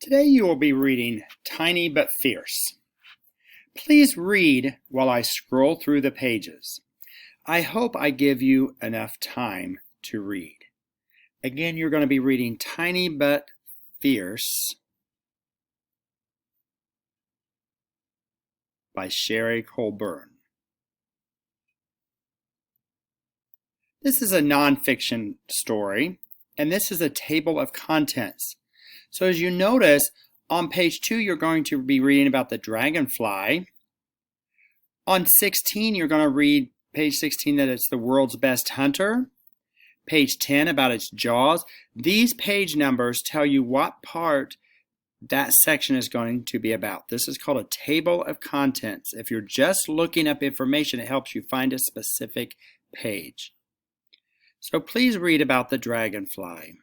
Today you will be reading Tiny but Fierce. Please read while I scroll through the pages. I hope I give you enough time to read. Again, you're going to be reading Tiny but Fierce by Sherry Colburn. This is a nonfiction story, and this is a table of contents. So as you notice, on page 2, you're going to be reading about the dragonfly. On 16, you're going to read page 16 that it's the world's best hunter. Page 10 about its jaws. These page numbers tell you what part that section is going to be about. This is called a table of contents. If you're just looking up information, it helps you find a specific page. So please read about the dragonfly.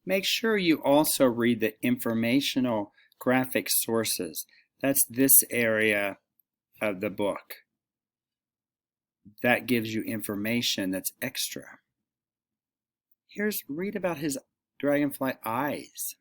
Make sure you also read the informational graphic sources. That's this area of the book. That gives you information that's extra. Read about his dragonfly eyes.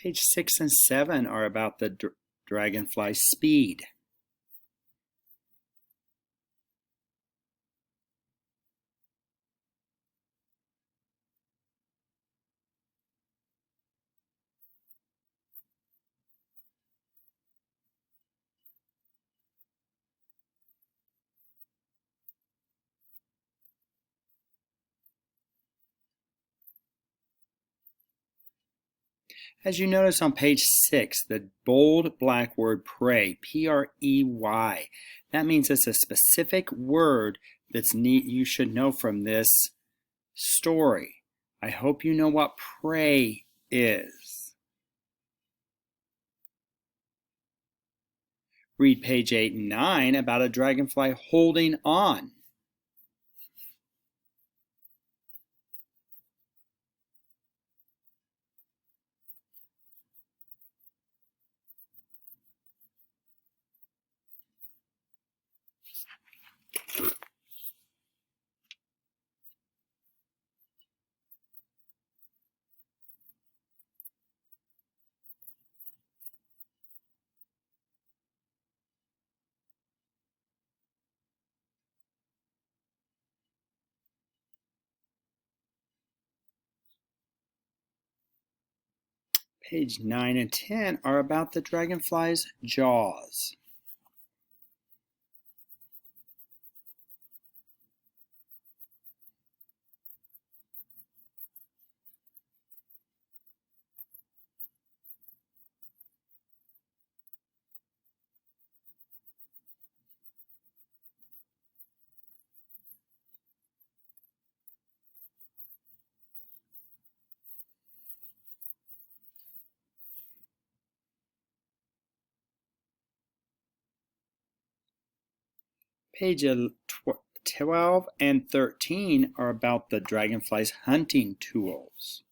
Page 6 and 7 are about the dragonfly's speed. As you notice on page 6, the bold black word prey, P-R-E-Y. That means it's a specific word that's you should know from this story. I hope you know what prey is. Read page 8 and 9 about a dragonfly holding on. Page 9 and 10 are about the dragonfly's jaws. Page 12 and 13 are about the dragonfly's hunting tools.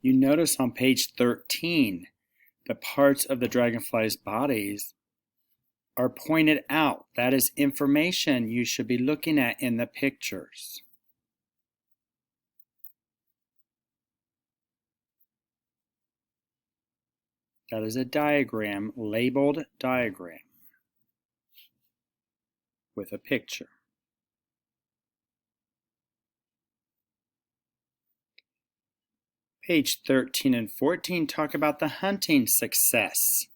You notice on page 13 the parts of the dragonfly's bodies are pointed out. That is information you should be looking at in the pictures. That is a diagram, labeled diagram with a picture. Page 13 and 14 talk about the hunting success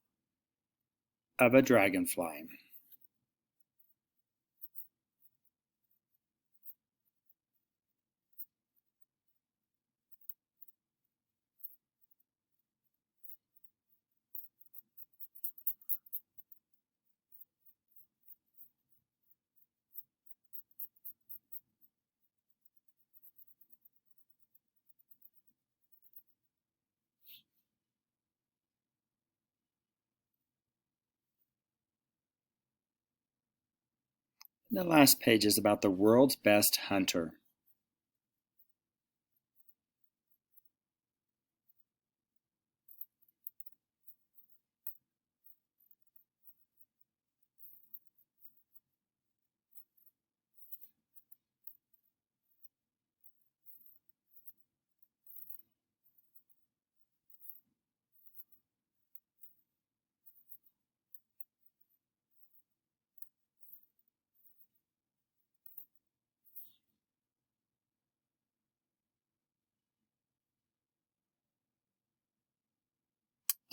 of a dragonfly. The last page is about the world's best hunter.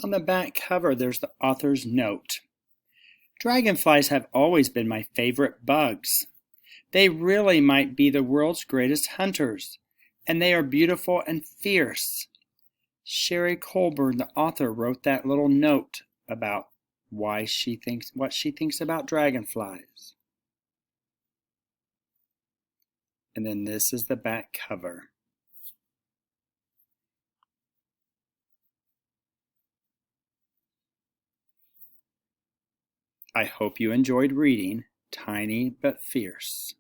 On the back cover, there's the author's note. Dragonflies have always been my favorite bugs. They really might be the world's greatest hunters, and they are beautiful and fierce. Sherry Colburn, the author, wrote that little note about what she thinks about dragonflies. And then this is the back cover. I hope you enjoyed reading Tiny but Fierce.